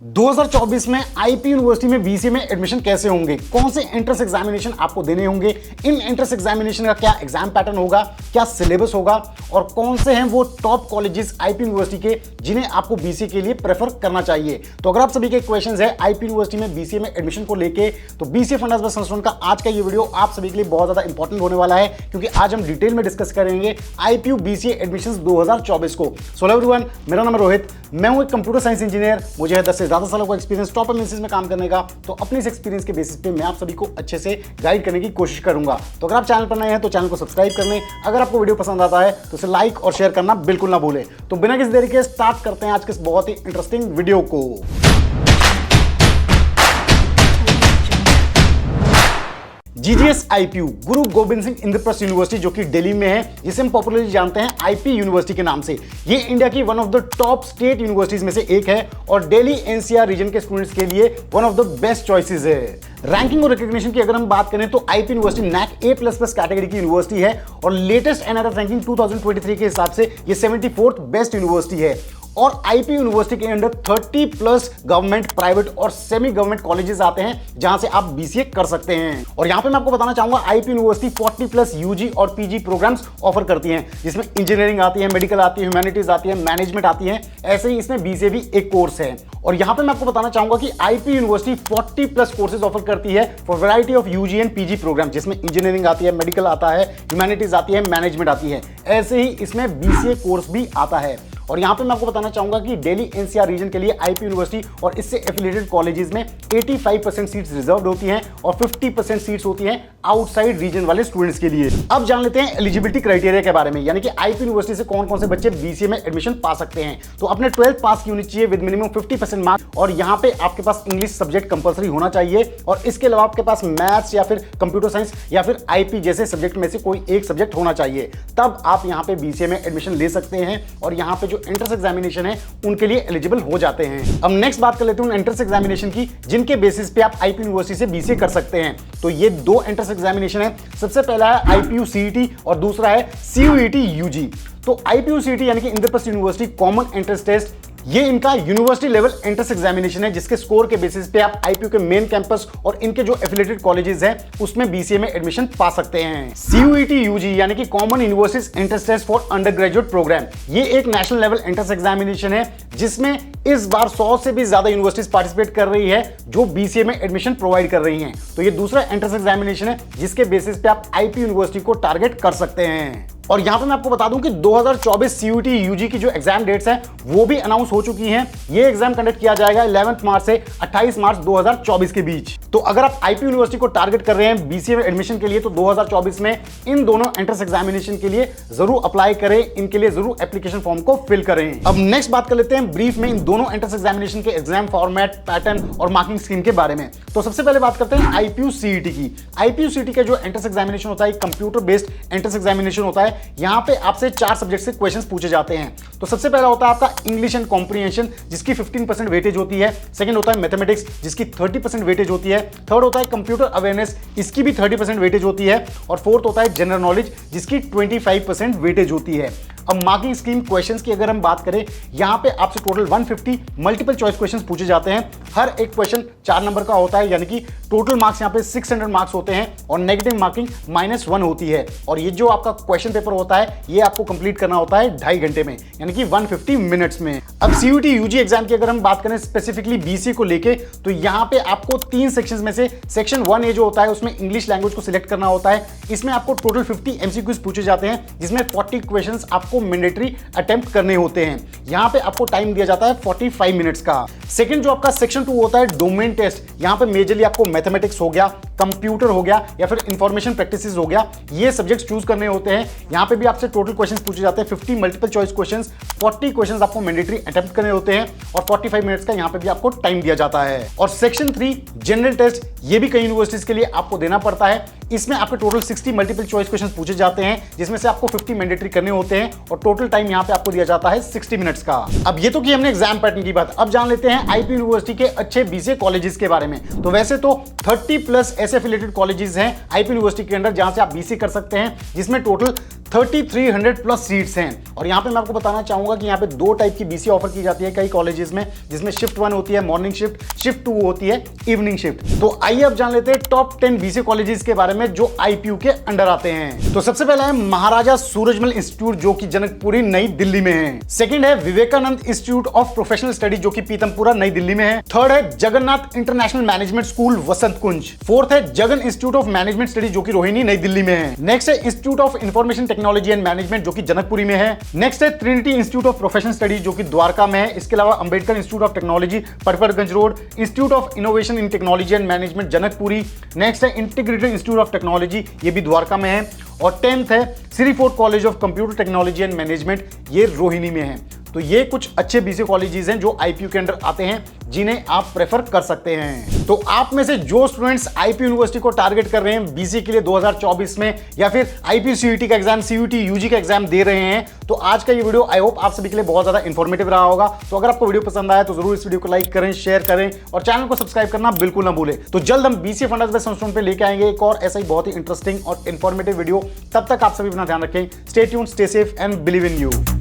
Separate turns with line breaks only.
2024 में IP university में BCA में एडमिशन कैसे होंगे, कौन से एंट्रेंस एग्जामिनेशन आपको देने होंगे, इन एंट्रेंस एग्जामिनेशन का क्या एग्जाम पैटर्न होगा, क्या सिलेबस होगा और कौन से हैं वो टॉप कॉलेजेस आईपी यूनिवर्सिटी के जिन्हें आपको बीसीए के लिए प्रेफर करना चाहिए। तो अगर आप सभी के क्वेश्चंस है आईपी यूनिवर्सिटी में बीसीए में एडमिशन को लेके, तो बीसीए फंडास बाय सनस्टोन का आज का ये वीडियो आप सभी के लिए बहुत ज्यादा इंपॉर्टेंट होने वाला है, क्योंकि आज हम डिटेल में डिस्कस करेंगे आईपीयू बीसीए एडमिशंस 2024 को। सो हेलो एवरीवन, मेरा नाम है रोहित, मैं हूं एक कंप्यूटर साइंस इंजीनियर। मुझे है 10 से ज्यादा सालों का एक्सपीरियंस टॉप एमएनसीज में काम करने का। तो अपने इस एक्सपीरियंस के बेसिस पे मैं आप सभी को अच्छे से गाइड करने की कोशिश करूंगा। तो अगर आप चैनल पर नए हैं तो चैनल को सब्सक्राइब कर लें। अगर आपको वीडियो पसंद आता है तो इसे लाइक और शेयर करना बिल्कुल ना भूलें। तो बिना किसी देरी के स्टार्ट करते हैं आज के इस बहुत ही इंटरेस्टिंग वीडियो को। जीजीएस आईपीयू गुरु गोविंद सिंह इंद्रप्रस्थ यूनिवर्सिटी जो कि दिल्ली में है, जिसे हम पॉपुलरली जानते हैं आईपी यूनिवर्सिटी के नाम से। ये इंडिया की one of the top state universities में से एक है और दिल्ली एनसीआर रीजन के स्टूडेंट्स के लिए one of the best choices है। रैंकिंग और रिकॉग्निशन की अगर हम बात करें तो IP university NAAC A++ category की यूनिवर्सिटी है और लेटेस्ट एनआरएफ रैंकिंग 2023 के हिसाब से ये 74th बेस्ट यूनिवर्सिटी है। और आईपी यूनिवर्सिटी के अंदर 30+ गवर्नमेंट, प्राइवेट और सेमी गवर्नमेंट कॉलेजेस आते हैं जहां से आप बीसीए कर सकते हैं। और यहां पे मैं आपको बताना चाहूंगा आईपी यूनिवर्सिटी 40+ यूजी और पीजी प्रोग्राम्स ऑफर करती हैं, जिसमें इंजीनियरिंग आती है, मेडिकल आती है, ह्यूमैनिटीज आती है, मैनेजमेंट आती है। ऐसे ही इसमें बीसीए भी एक कोर्स है। और यहां पे मैं आपको बताना चाहूंगा कि आईपी यूनिवर्सिटी 40+ कोर्सेज ऑफर करती है for variety of UG and PG program, जिसमें इंजीनियरिंग आती है, मेडिकल आता है, ह्यूमैनिटीज आती है, मैनेजमेंट आती है। ऐसे ही इसमें बीसीए कोर्स भी आता है। और यहां पे मैं आपको बताना चाहूंगा कि दिल्ली एनसीआर रीजन के लिए आईपी यूनिवर्सिटी और इससे एफिलिएटेड कॉलेजेस में 85% सीट्स रिजर्व्ड होती हैं और 50% सीट्स होती हैं आउटसाइड रीजन वाले स्टूडेंट्स के लिए। अब जान लेते हैं एलिजिबिलिटी क्राइटेरिया के बारे में, यानी कि आईपी यूनिवर्सिटी से कौन कौन से बच्चे बीसीए में एडमिशन पा सकते हैं। तो अपने 12th पास की होनी चाहिए विद मिनिमम 50% मार्क्स, और यहाँ पे आपके पास इंग्लिश सब्जेक्ट कंपलसरी होना चाहिए। और इसके अलावा आपके पास मैथ्स या फिर कंप्यूटर साइंस या फिर आईपी जैसे सब्जेक्ट में से कोई एक सब्जेक्ट होना चाहिए, तब आप यहाँ पे बीसीए में एडमिशन ले सकते हैं और यहाँ पे जो एंट्रेंस एग्जामिनेशन है उनके लिए एलिजिबल हो जाते हैं। अब नेक्स्ट बात कर लेते हैं उन एंट्रेंस एग्जामिनेशन की जिनके बेसिस पे आप आईपी यूनिवर्सिटी से बीसीए कर सकते हैं। तो ये दो एंट्रेंस एग्जामिनेशन है। सबसे पहला है आईपीयू सीईटी और दूसरा है सीयूईटी यूजी। तो आईपीयू सीईटी यानी कि Indraprastha university common entrance test, ये इनका यूनिवर्सिटी लेवल एंट्रेंस एग्जामिनेशन है, जिसके स्कोर के बेसिस पे आप आईपीयू के मेन कैंपस और इनके जो एफिलिएटेड कॉलेजेस हैं उसमें बीसीए में एडमिशन पा सकते हैं। सीयूईटी यूजी यानी कि common university entrance test for undergraduate program, ये एक नेशनल लेवल एंट्रेंस एग्जामिनेशन है जिसमें इस बार 100 से भी ज्यादा यूनिवर्सिटीज पार्टिसिपेट कर रही है जो बीसीए में एडमिशन प्रोवाइड कर रही हैं। तो ये दूसरा एंट्रेंस एग्जामिनेशन है जिसके बेसिस पे आप आईपी यूनिवर्सिटी को टारगेट कर सकते हैं। और यहां पे मैं आपको बता दूं कि 2024 सीयूईटी यूजी की जो एग्जाम डेट्स हैं वो भी अनाउंस हो चुकी हैं। ये एग्जाम कंडक्ट किया जाएगा 11 मार्च से 28 मार्च 2024 के बीच। तो अगर आप आईपी यूनिवर्सिटी को टारगेट कर रहे हैं बीसीए में एडमिशन के लिए तो 2024 में इन दोनों एंट्रेंस एग्जामिनेशन के लिए जरूर अप्लाई करें, इनके लिए जरूर एप्लीकेशन फॉर्म को फिल करें। अब नेक्स्ट बात कर लेते हैं ब्रीफ में इन दोनों एंट्रेंस एग्जामिनेशन के एग्जाम फॉर्मेट, पैटर्न और मार्किंग स्कीम के बारे में। तो सबसे पहले बात करते हैं आईपीयू सीईटी की। आईपीयू सीईटी का जो एंट्रेंस एग्जामिनेशन होता है कंप्यूटर बेस्ड एंट्रेंस एग्जामिनेशन होता है। यहाँ पे आपसे 4 सब्जेक्ट से क्वेश्चंस पूछे जाते हैं। तो सबसे पहला होता है आपका इंग्लिश एंड कॉम्प्रिहेंशन, जिसकी 15% वेटेज होती है। सेकंड होता है मैथमेटिक्स, जिसकी 30% वेटेज होती है। थर्ड होता है कंप्यूटर अवेयरनेस, इसकी भी 30% वेटेज होती है। और फोर्थ होता है जनरल नॉलेज, जिसकी 25% वेटेज होती है। अब मार्किंग स्कीम क्वेश्चंस की अगर हम बात करें, यहां पे आपसे टोटल 150 मल्टीपल चॉइस क्वेश्चंस पूछे जाते हैं। हर एक क्वेश्चन 4 नंबर का होता है, यानी कि टोटल मार्क्स यहां पे 600 मार्क्स होते हैं और नेगेटिव मार्किंग -1 होती है। और ये जो आपका क्वेश्चन पेपर होता है ये आपको कंप्लीट करना होता है 2.5 घंटे में, यानी कि 150 मिनट्स में। अब सीयूईटी यूजी एग्जाम की अगर हम बात करें स्पेसिफिकली बीसीए को लेके, तो यहां पे आपको 3 सेक्शंस में से सेक्शन 1A जो होता है उसमें इंग्लिश लैंग्वेज को सिलेक्ट करना होता है। इसमें आपको टोटल 50 एमसीक्यूज पूछे जाते हैं, जिसमें 40 क्वेश्चंस आपको मैंडेटरी अटेम्प्ट करने होते हैं। यहां पे आपको टाइम दिया जाता है 45 मिनट्स का। सेकंड जो आपका सेक्शन 2 होता है डोमेन टेस्ट, यहां पे मेजरली आपको मैथमेटिक्स हो गया, कंप्यूटर हो गया या फिर इंफॉर्मेशन प्रैक्टिसेस हो गया, ये सब्जेक्ट्स चूज करने होते हैं। यहां पे भी आपसे टोटल क्वेश्चंस पूछे जाते हैं 50 मल्टीपल चॉइस क्वेश्चंस, 40 क्वेश्चंस आपको मैंडेटरी अटेम्प्ट करने होते हैं और 45 मिनट्स का यहां पे भी आपको टाइम दिया जाता है। और सेक्शन 3 जनरल टेस्ट, ये भी कई यूनिवर्सिटीज के लिए आपको देना पड़ता है। इसमें आपके टोटल 60 मल्टीपल चॉइस क्वेश्चंस पूछे जाते हैं, जिसमें से आपको 50 मैंडेटरी करने होते हैं और टोटल टाइम यहां पे आपको दिया जाता है 60 मिनट्स का। अब ये तो की हमने एग्जाम पैटर्न की बात, अब जान लेते हैं आईपी यूनिवर्सिटी के अच्छे बीसीए कॉलेजेस के बारे में। तो वैसे तो 30+ ऐसे एफिलिएटेड कॉलेजेस हैं आईपी यूनिवर्सिटी के अंदर जहां से आप बीसीए कर सकते हैं, जिसमें टोटल 3300 प्लस सीट्स हैं। और यहाँ पे मैं आपको बताना चाहूंगा कि यहाँ पे 2 टाइप की बीसी ऑफर की जाती है कई कॉलेजेस में, जिसमें शिफ्ट 1 होती है मॉर्निंग शिफ्ट, शिफ्ट 2 होती है इवनिंग शिफ्ट। तो आइए अब जान लेते हैं टॉप 10 बीसी कॉलेजेस के बारे में जो आईपीयू के अंडर आते हैं। तो सबसे पहला है महाराजा सूरजमल इंस्टीट्यूट जो कि जनकपुरी नई दिल्ली में है। सेकंड है Vivekananda institute of professional study जो कि पीतमपुरा नई दिल्ली में है। थर्ड है Jagannath international management school Vasant Kunj. Fourth है Jagan institute of management study जो कि रोहिणी नई दिल्ली में है। नेक्स्ट है institute of information technology and management जो कि जनकपुरी में है। नेक्स्ट है Trinity institute of professional study जो कि द्वारका में है। इसके अलावा Ambedkar institute of technology Patparganj road, institute of innovation in technology and management Janakpuri. Next है इंटीग्रेटेड इंस्टीट्यूट ऑफ टेक्नोलॉजी, ये भी द्वारका में है। और 10th है Shri fort college of computer technology and management, ये रोहिणी में है। तो ये कुछ अच्छे बीसी कॉलेजेस हैं जो आईपीयू के अंडर आते हैं, जिन्हें आप प्रेफर कर सकते हैं। तो आप में से जो स्टूडेंट्स आईपीयू यूनिवर्सिटी को टारगेट कर रहे हैं बीसी के लिए 2024 में, या फिर आईपीयू सीयूटी का एग्जाम, सीयूटी यूजी का एग्जाम दे रहे हैं, तो आज का ये वीडियो आई होप आप सभी के लिए बहुत ज्यादा इंफॉर्मेटिव रहा होगा। तो अगर आपको वीडियो पसंद आया तो जरूर इस वीडियो को लाइक करें, शेयर करें और चैनल को सब्सक्राइब करना बिल्कुल ना भूलें। तो जल्द हम बीसीए फंडास बेस्ड संस्करण पे लेके आएंगे एक और ऐसा ही बहुत ही इंटरेस्टिंग और इंफॉर्मेटिव वीडियो। तब तक आप सभी अपना ध्यान रखें। Stay tuned, stay safe and believe in you.